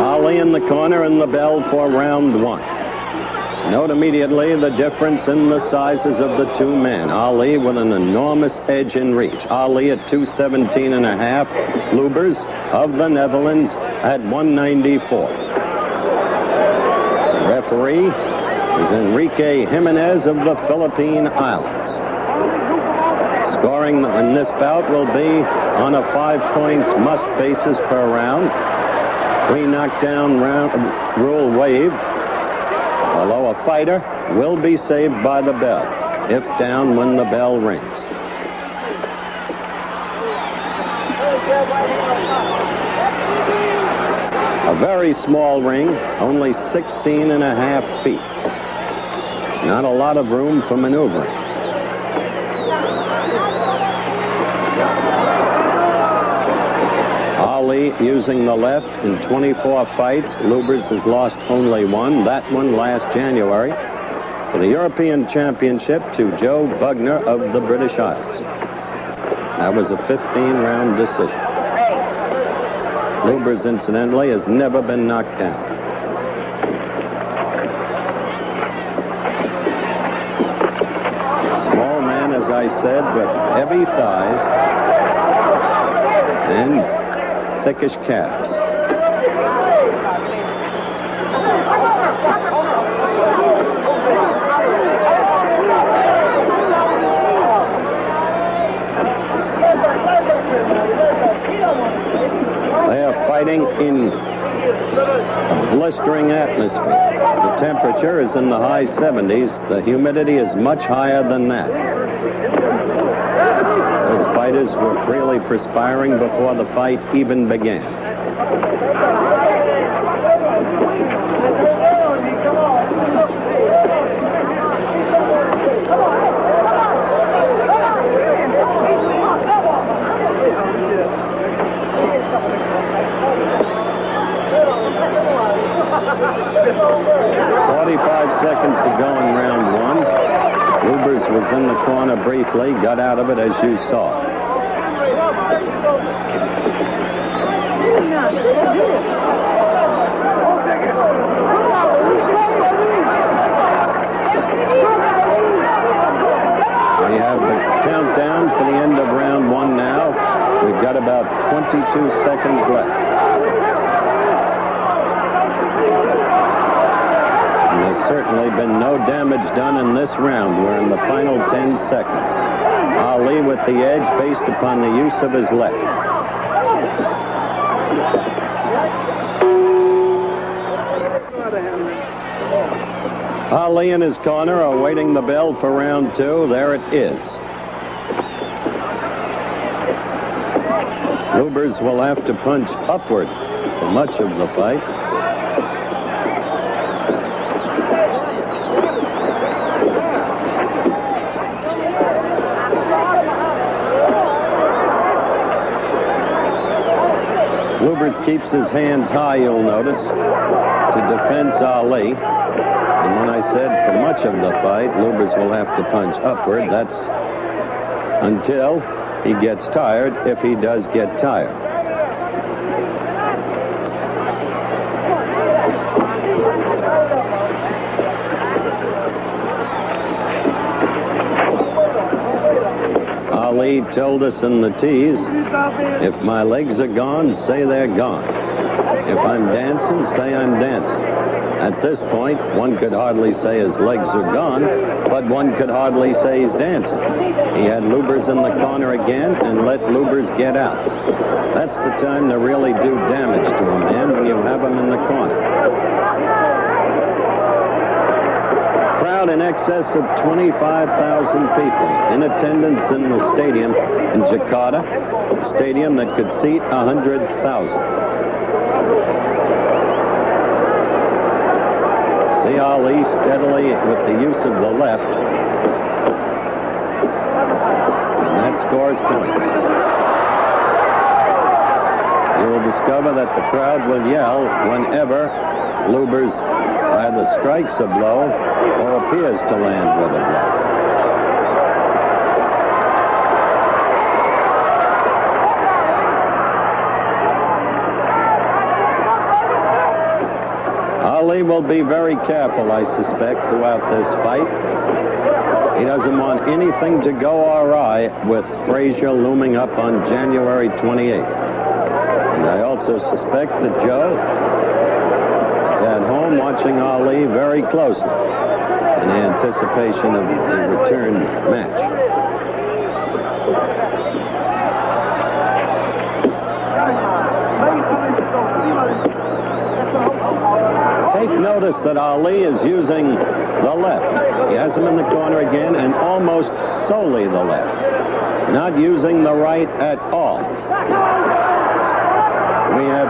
Ali in the corner and the bell for round one. Note immediately the difference in the sizes of the two men. Ali with an enormous edge in reach. Ali at 217 and a half. Lubbers of the Netherlands at 194. The referee is Enrique Jimenez of the Philippine Islands. Scoring in this bout will be on a 5 points must basis per round. 3 knockdown round rule waived. Although a fighter will be saved by the bell if down when the bell rings. A very small ring, only 16 and a half feet. Not a lot of room for maneuvering. Ali using the left in 24 fights. Lubbers has lost only one, that one last January, for the European Championship to Joe Bugner of the British Isles. That was a 15-round decision. Lubbers, incidentally, has never been knocked down. Small man, as I said, with heavy thighs and thickish calves. They are fighting in a blistering atmosphere. The temperature is in the high 70s. The humidity is much higher than that. Both fighters were freely perspiring before the fight even began. 45 seconds to go in round one. Lubbers was in the corner briefly, got out of it as you saw. We have the countdown for the end of round one now. We've got about 22 seconds left. There's certainly been no damage done in this round. We're in the final 10 seconds. Ali with the edge based upon the use of his left. Ali in his corner awaiting the bell for round two. There it is. Lubbers will have to punch upward for much of the fight. Lubbers keeps his hands high, you'll notice, to defense Ali. And when I said for much of the fight, Lubbers will have to punch upward, that's until he gets tired, if he does get tired. Ali told us in the tease, if my legs are gone, say they're gone. If I'm dancing, say I'm dancing. At this point, one could hardly say his legs are gone, but one could hardly say he's dancing. He had Lubbers in the corner again and let Lubbers get out. That's the time to really do damage to a man, when you have him in the corner. Crowd in excess of 25,000 people in attendance in the stadium in Jakarta, a stadium that could seat 100,000. See Ali steadily with the use of the left, and that scores points. You will discover that the crowd will yell whenever Lubbers either strikes a blow or appears to land with a blow. Ali will be very careful, I suspect, throughout this fight. He doesn't want anything to go awry with Frazier looming up on January 28th. And I also suspect that Joe is at home watching Ali very closely in anticipation of the return match. Take notice that Ali is using the left. He has him in the corner again, and almost solely the left. Not using the right at all. We have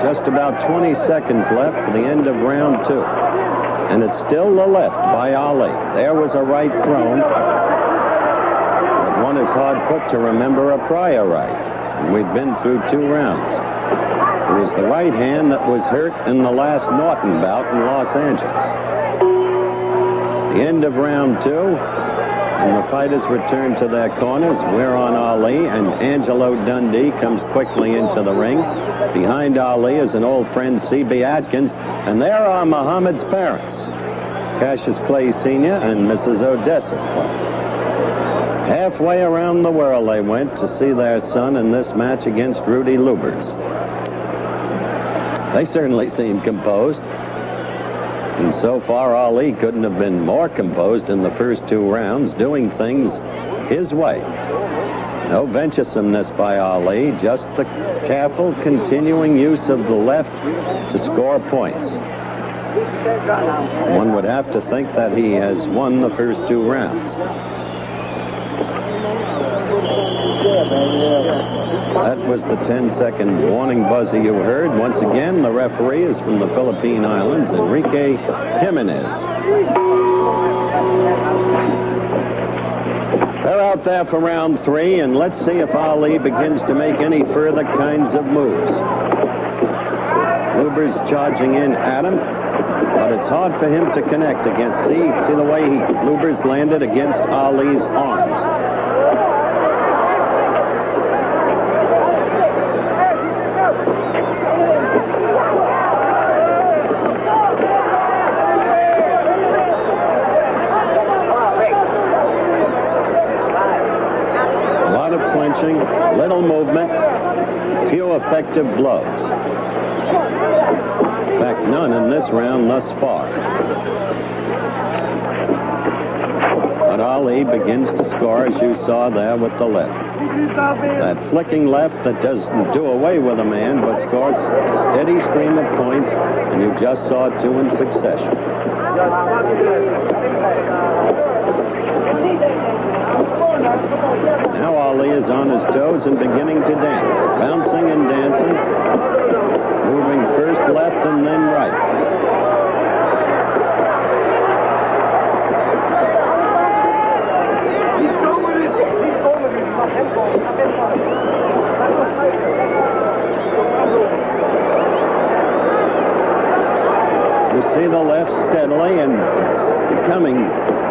just about 20 seconds left for the end of round 2. And it's still the left by Ali. There was a right thrown. But one is hard put to remember a prior right. And we've been through 2 rounds. It was the right hand that was hurt in the last Norton bout in Los Angeles. The end of round 2, and the fighters return to their corners. We're on Ali, and Angelo Dundee comes quickly into the ring. Behind Ali is an old friend, C.B. Atkins, and there are Muhammad's parents, Cassius Clay Sr. and Mrs. Odessa Clay. Halfway around the world they went to see their son in this match against Rudi Lubbers. They certainly seem composed. And so far, Ali couldn't have been more composed in the first 2 rounds, doing things his way. No venturesomeness by Ali, just the careful, continuing use of the left to score points. One would have to think that he has won the first 2 rounds. That was the 10-second warning buzzer you heard. Once again, the referee is from the Philippine Islands, Enrique Jimenez. They're out there for round 3, and let's see if Ali begins to make any further kinds of moves. Lubbers charging in at him, but it's hard for him to connect against. See the way Lubbers landed against Ali's arms. Little movement, few effective blows. In fact, none in this round thus far. But Ali begins to score, as you saw there with the left. That flicking left that doesn't do away with a man, but scores a steady stream of points, and you just saw 2 in succession. Now Ali is on his toes and beginning to dance, bouncing and dancing, moving first left and then right. You see the left steadily, and it's becoming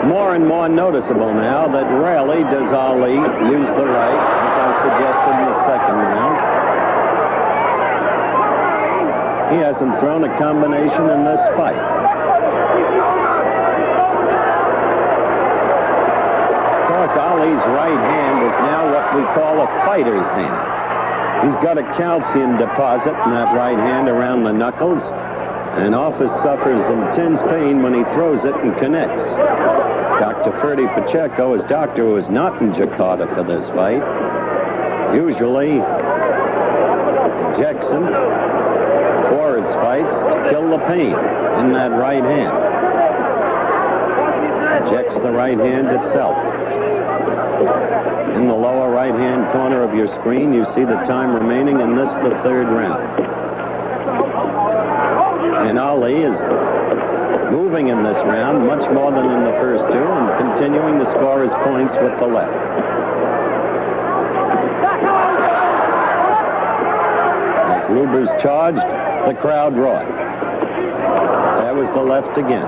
more and more noticeable now that rarely does Ali use the right, as I suggested in the second round. He hasn't thrown a combination in this fight. Of course, Ali's right hand is now what we call a fighter's hand. He's got a calcium deposit in that right hand around the knuckles, and often suffers intense pain when he throws it and connects. Dr. Ferdy Pacheco, his doctor, who is not in Jakarta for this fight, usually injects him before his fights to kill the pain in that right hand. Injects the right hand itself. In the lower right-hand corner of your screen, you see the time remaining in this, the 3rd round. And Ali is moving in this round much more than in the first 2 and continuing to score his points with the left. As Lubbers charged, the crowd roared. There was the left again.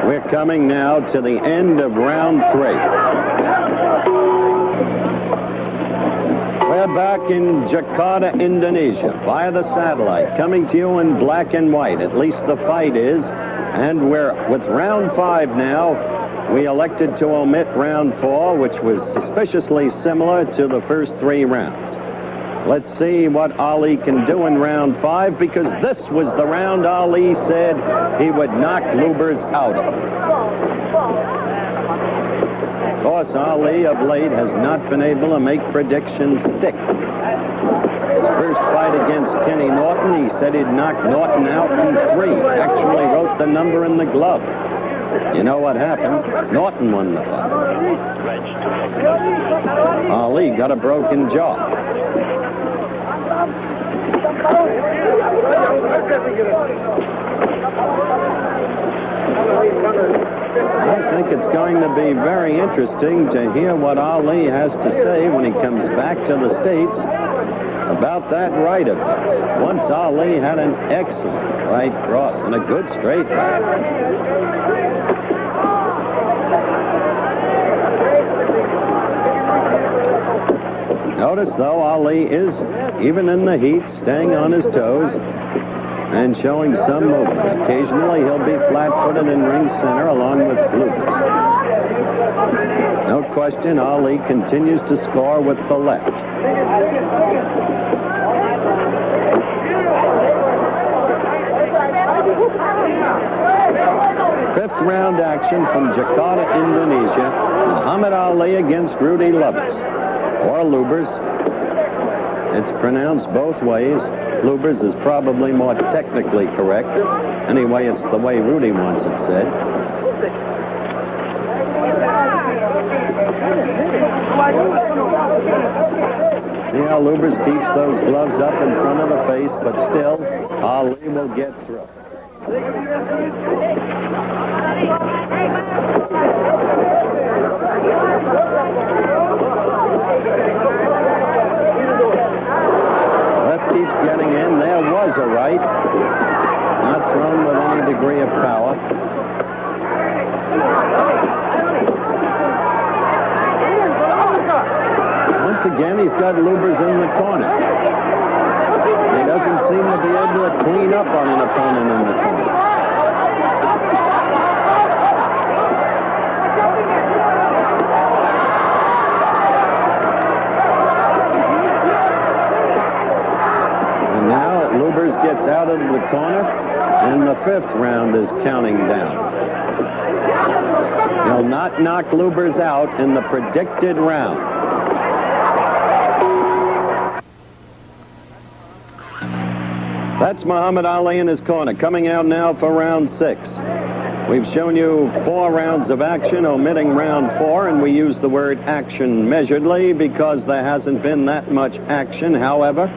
We're coming now to the end of round 3. We're back in Jakarta, Indonesia, via the satellite, coming to you in black and white. At least the fight is. And we're with round 5 now. We elected to omit round 4, which was suspiciously similar to the first 3 rounds. Let's see what Ali can do in round 5, because this was the round Ali said he would knock Lubbers out of. Of course, Ali of late has not been able to make predictions stick. His first fight against Kenny Norton, he said he'd knock Norton out in 3. Actually wrote the number in the glove. You know what happened? Norton won the fight. Ali got a broken jaw. I think it's going to be very interesting to hear what Ali has to say when he comes back to the States about that right of his. Once Ali had an excellent right cross and a good straight right. Notice, though, Ali is, even in the heat, staying on his toes and showing some movement. Occasionally, he'll be flat-footed in ring center along with Lubbers. No question, Ali continues to score with the left. Fifth round action from Jakarta, Indonesia. Muhammad Ali against Rudi Lubbers. Or Lubbers. It's pronounced both ways. Lubbers is probably more technically correct. Anyway, it's the way Rudi wants it said. See how Lubbers keeps those gloves up in front of the face, but still, Ali will get through. Left keeps getting in. There was a right. Not thrown with any degree of power. Once again, he's got Lubbers in the corner. He doesn't seem to be able to clean up on an opponent in the corner. And now Lubbers gets out of the corner, and the 5th round is counting down. He'll not knock Lubbers out in the predicted round. That's Muhammad Ali in his corner, coming out now for round 6. We've shown you 4 rounds of action, omitting round 4, and we use the word action measuredly because there hasn't been that much action. However,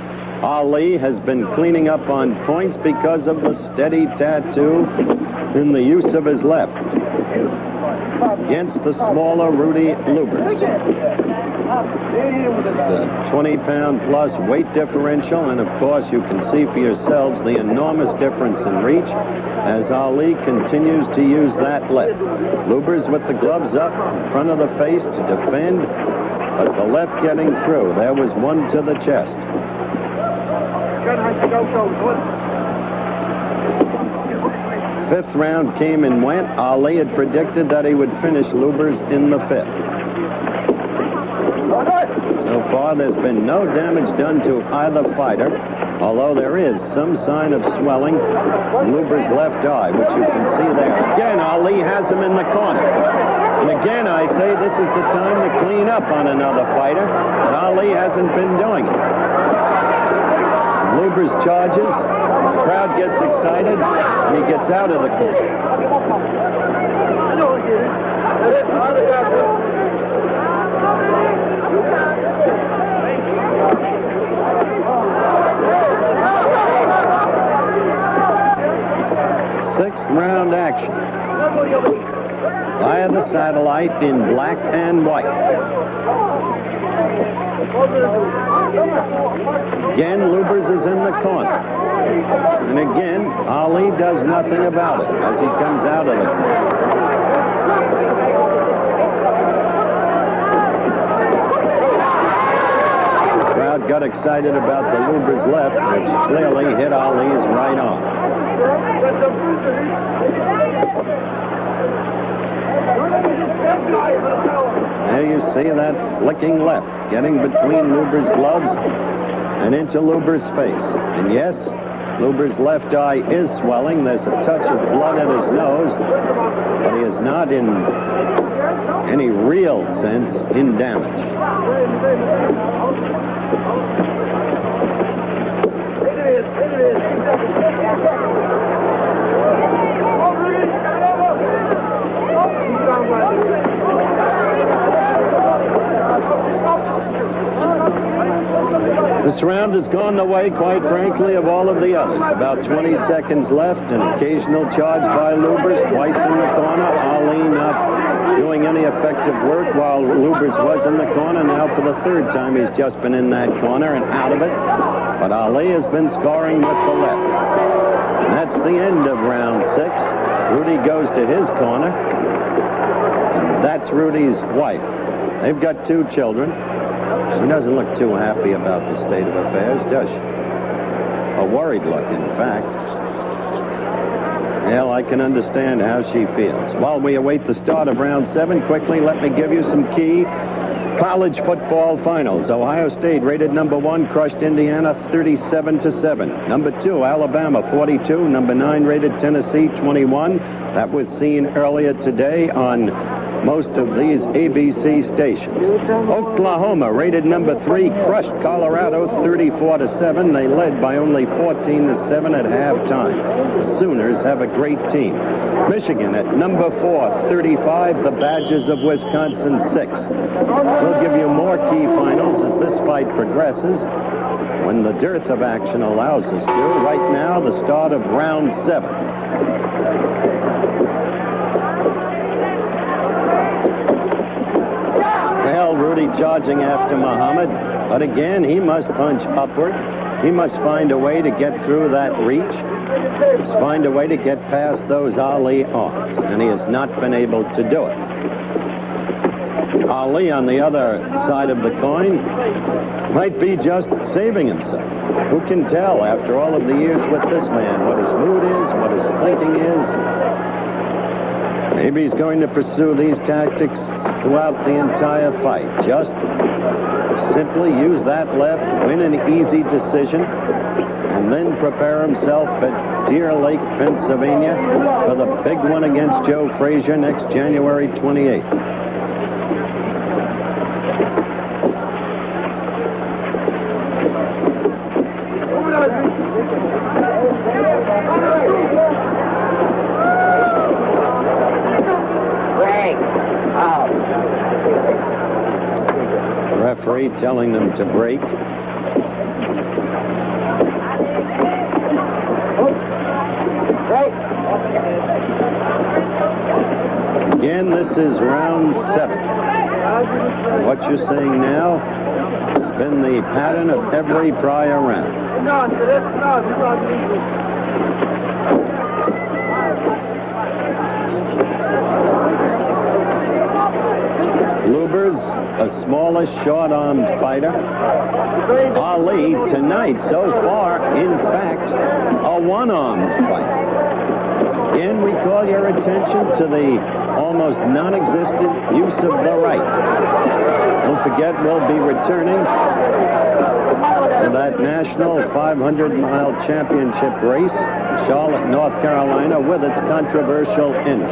Ali has been cleaning up on points because of the steady tattoo in the use of his left against the smaller Rudi Lubbers. It's a 20-pound plus weight differential, and of course you can see for yourselves the enormous difference in reach as Ali continues to use that left. Lubbers with the gloves up in front of the face to defend, but the left getting through. There was one to the chest. 5th round came and went. Ali had predicted that he would finish Lubbers in the 5th. So far, there's been no damage done to either fighter, although there is some sign of swelling in Lubbers' left eye, which you can see there. Again, Ali has him in the corner. And again, I say this is the time to clean up on another fighter, but Ali hasn't been doing it. Lubbers charges, the crowd gets excited, and he gets out of the corner. Sixth round action via the satellite in black and white. Again, Lubbers is in the corner. And again, Ali does nothing about it as he comes out of the corner. The crowd got excited about the Lubbers left, which clearly hit Ali's right arm. There you see that flicking left, getting between Lubbers' gloves and into Lubbers' face. And yes, Lubbers' left eye is swelling. There's a touch of blood at his nose, but he is not in any real sense in damage. This round has gone the way, quite frankly, of all of the others. About 20 seconds left, an occasional charge by Lubbers, twice in the corner. Ali not doing any effective work while Lubbers was in the corner. Now for the third time he's just been in that corner and out of it. But Ali has been scoring with the left. And that's the end of round 6. Rudi goes to his corner. And that's Rudi's wife. They've got 2 children. She doesn't look too happy about the state of affairs, does she? A worried look, in fact. Well, I can understand how she feels. While we await the start of round 7, quickly let me give you some key college football finals. Ohio State, rated number 1, crushed Indiana 37-7. Number 2, Alabama 42. Number 9, rated Tennessee 21. That was seen earlier today on most of these ABC stations. Oklahoma, rated number 3, crushed Colorado 34-7. They led by only 14-7 at halftime. The Sooners have a great team. Michigan at number 4, 35. The Badgers of Wisconsin 6. We'll give you more key finals as this fight progresses when the dearth of action allows us to. Right now, the start of round 7. Well, Rudi charging after Muhammad, but again, he must punch upward. He must find a way to get through that reach. He must find a way to get past those Ali arms, and he has not been able to do it. Ali, on the other side of the coin, might be just saving himself. Who can tell, after all of the years with this man, what his mood is, what his thinking is? Maybe he's going to pursue these tactics throughout the entire fight. Just simply use that left, win an easy decision, and then prepare himself at Deer Lake, Pennsylvania for the big one against Joe Frazier next January 28th. Referee telling them to break. Again, this is round 7. What you're seeing now has been the pattern of every prior round. Lubbers, a smallish, short-armed fighter. Ali, tonight, so far, in fact, a one-armed fighter. Again, we call your attention to the almost non-existent use of the right. Don't forget, we'll be returning to that national 500-mile championship race in Charlotte, North Carolina, with its controversial ending.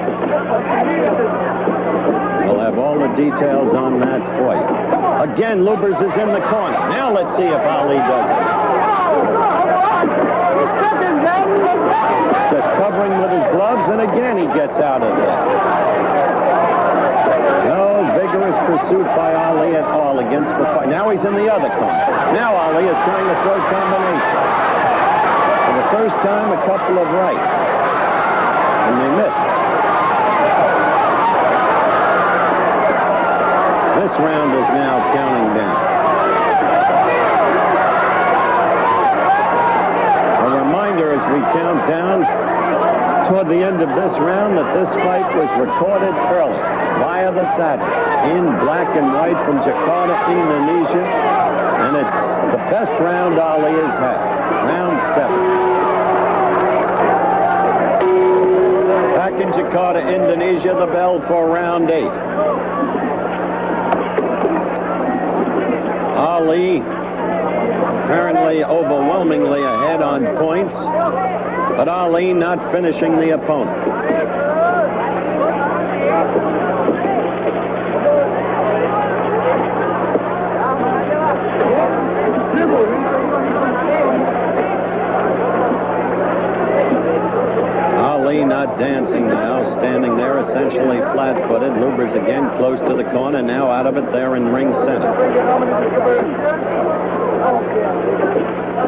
We'll have all the details on that for you. Again, Lubbers is in the corner. Now let's see if Ali does it. Just covering with his gloves, and again he gets out of there. No vigorous pursuit by Ali at all against the fight. Now he's in the other corner. Now Ali is trying to throw combination. For the first time, a couple of rights. And they missed. This round is now counting down. A reminder countdown toward the end of this round that this fight was recorded early via the satellite in black and white from Jakarta, Indonesia. And it's the best round Ali has had. Round 7. Back in Jakarta, Indonesia, the bell for round 8. Ali apparently overwhelmingly ahead on points, but Ali not finishing the opponent. Ali not dancing now, standing there essentially flat-footed. Lubbers again close to the corner, now out of it there in ring center.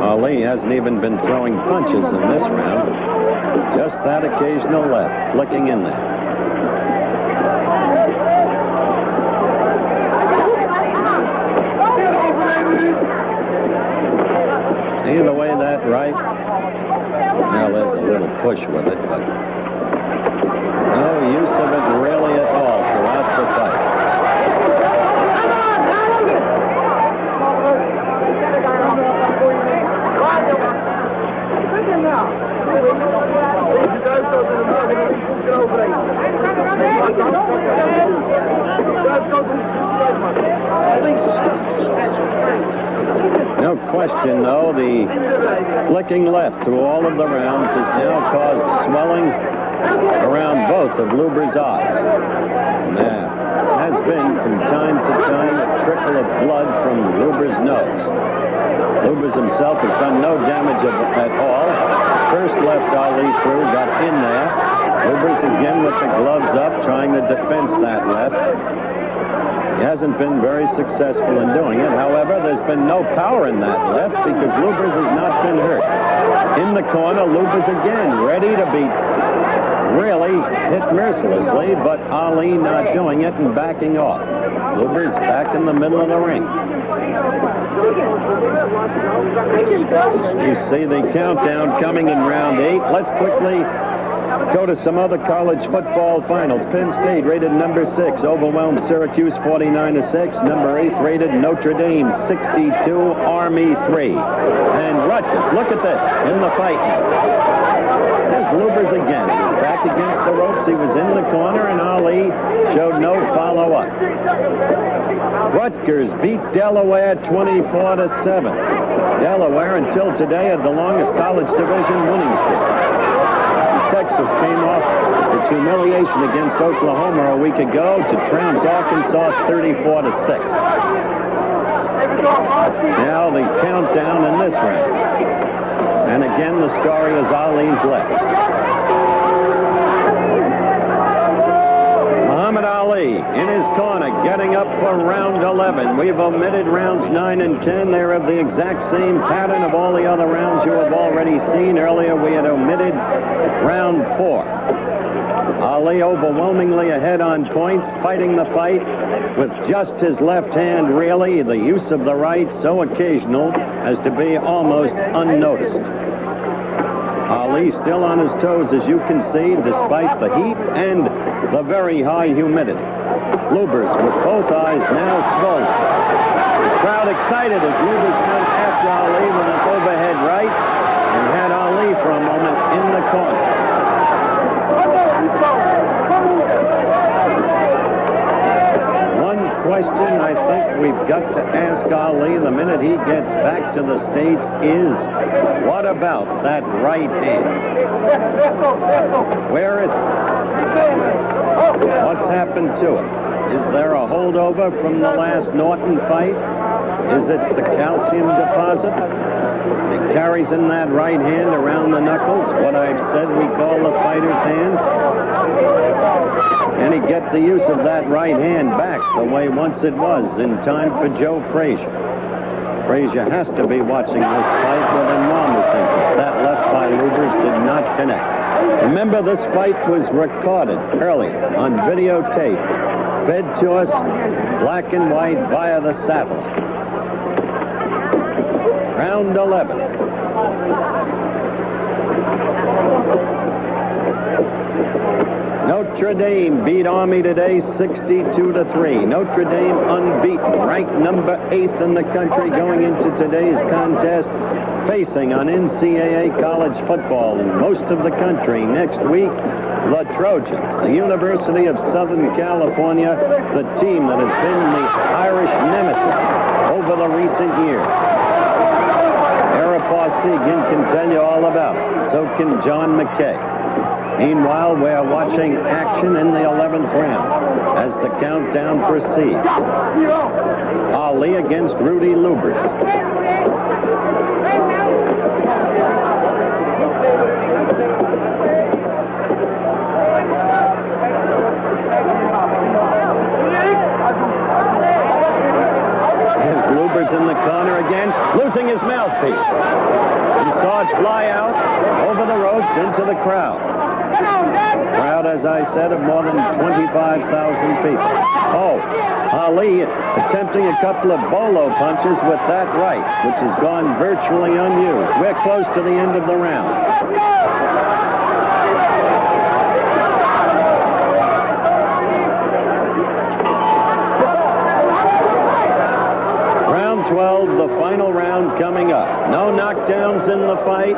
Ali hasn't even been throwing punches in this round. Just that occasional left, flicking in there. See the way that right? Well, there's a little push with it, but no use of it really at all throughout the fight. No question, though, the flicking left through all of the rounds has now caused swelling around both of Lubbers' eyes. And there has been, from time to time, a trickle of blood from Lubbers' nose. Lubbers himself has done no damage at all. First left Ali through, got in there. Lubbers again with the gloves up, trying to defense that left. He hasn't been very successful in doing it. However, there's been no power in that left because Lubbers has not been hurt. In the corner, Lubbers again, ready to be really hit mercilessly, but Ali not doing it and backing off. Lubbers back in the middle of the ring. You see the countdown coming in round 8. Let's quickly go to some other college football finals. Penn State rated number 6, overwhelmed Syracuse 49-6. Number 8 rated Notre Dame 62, Army 3. And Rutgers, look at this, in the fight now. There's Lubbers again. He was back against the ropes. He was in the corner, and Ali showed no follow-up. Rutgers beat Delaware 24-7. Delaware, until today, had the longest college division winning streak. Texas came off its humiliation against Oklahoma a week ago to trounce Arkansas 34-6. Now the countdown in this round. And again, the story is Ali's left. Muhammad Ali in his corner, getting up for round 11. We've omitted rounds 9 and 10. They're of the exact same pattern of all the other rounds you have already seen. Earlier, we had omitted round 4. Ali overwhelmingly ahead on points, fighting the fight with just his left hand, really. The use of the right so occasional as to be almost unnoticed. Ali still on his toes, as you can see, despite the heat and the very high humidity. Lubbers with both eyes now swollen. The crowd excited as Lubbers went after Ali with an overhead right and had Ali for a moment in the corner. One question I think we've got to ask Ali the minute he gets back to the States is, what about that right hand? Where is it? What's happened to it? Is there a holdover from the last Norton fight? Is it the calcium deposit? It carries in that right hand around the knuckles, what I've said we call the fighter's hand. Can he get the use of that right hand back the way once it was in time for Joe Frazier? Frazier has to be watching this fight with enormous interest. That left by Lubbers did not connect. Remember, this fight was recorded earlier on videotape, fed to us black and white via the satellite. Round 11. Notre Dame beat Army today 62-3. Notre Dame unbeaten, ranked number 8th in the country going into today's contest, facing on NCAA college football in most of the country next week the Trojans, the University of Southern California, the team that has been the Irish nemesis over the recent years. Arapah Segan can tell you all about it. So can John McKay. Meanwhile, we're watching action in the 11th round as the countdown proceeds. Ali against Rudi Lubbers. Here's Lubbers in the corner again, losing his mouthpiece. He saw it fly out over the ropes into the crowd. Crowd, as I said, of more than 25,000 people. Oh, Ali attempting a couple of bolo punches with that right, which has gone virtually unused. We're close to the end of the round. Round 12, the final round coming up. No knockdowns in the fight.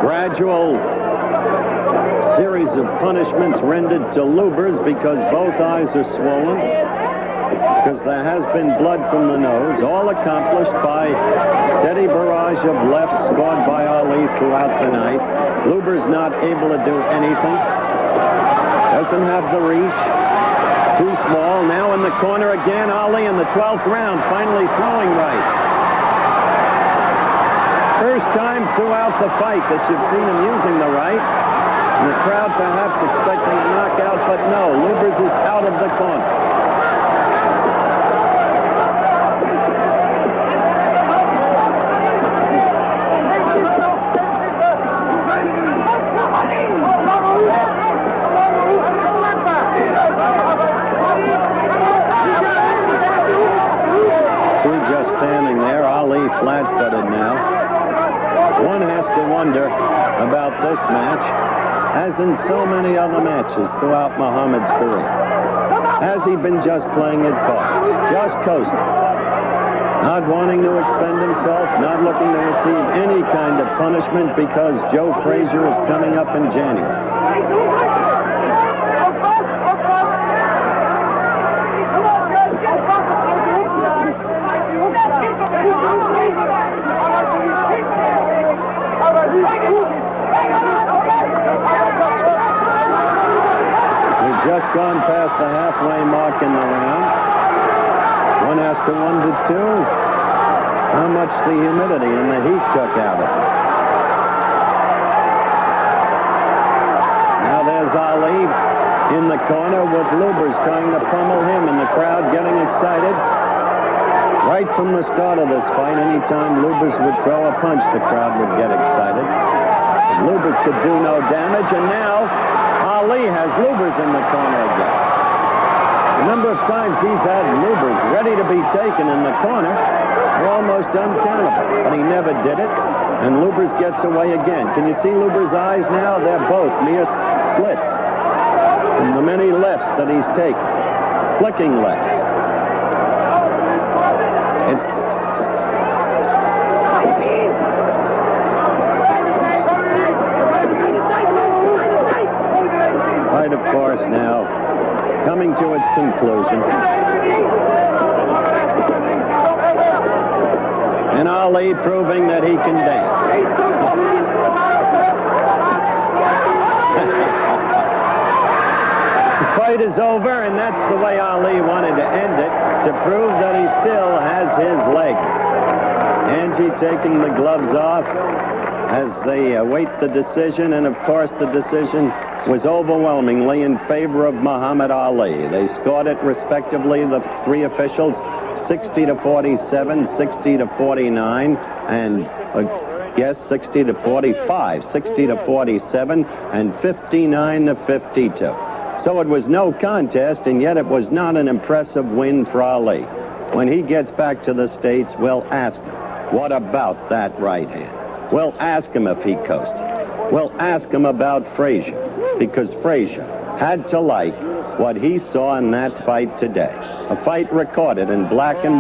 Gradual series of punishments rendered to Lubbers because both eyes are swollen, because there has been blood from the nose, all accomplished by steady barrage of lefts scored by Ali throughout the night. Lubbers not able to do anything, doesn't have the reach, too small. Now in the corner again, Ali in the 12th round, finally throwing right. First time throughout the fight that you've seen him using the right. And the crowd perhaps expecting a knockout, but no, Lubbers is out of the corner. Two just standing there, Ali flat-footed now. One has to wonder about this match, as in so many other matches throughout Muhammad's career. Has he been just playing it cautious, just coasting, not wanting to expend himself, not looking to receive any kind of punishment because Joe Frazier is coming up in January? Just gone past the halfway mark in the round. One has to wonder, too, how much the humidity and the heat took out of it. Now there's Ali in the corner with Lubbers trying to pummel him, and the crowd getting excited. Right from the start of this fight, anytime Lubbers would throw a punch, the crowd would get excited. And Lubbers could do no damage, and now Ali has Lubbers in the corner again. The number of times he's had Lubbers ready to be taken in the corner are almost uncountable, but he never did it, and Lubbers gets away again. Can you see Lubbers' eyes now? They're both mere slits from the many lefts that he's taken, flicking lefts. Of course, now coming to its conclusion. And Ali proving that he can dance. The fight is over, and that's the way Ali wanted to end it, to prove that he still has his legs. Angie taking the gloves off as they await the decision, and of course the decision was overwhelmingly in favor of Muhammad Ali. They scored it respectively, the three officials, 60-47, 60-49, and yes, 60-45, 60-47, and 59-52. So it was no contest, and yet it was not an impressive win for Ali. When he gets back to the States, we'll ask him, what about that right hand? We'll ask him if he coasted. Well, ask him about Frazier, because Frazier had to like what he saw in that fight today. A fight recorded in black and white.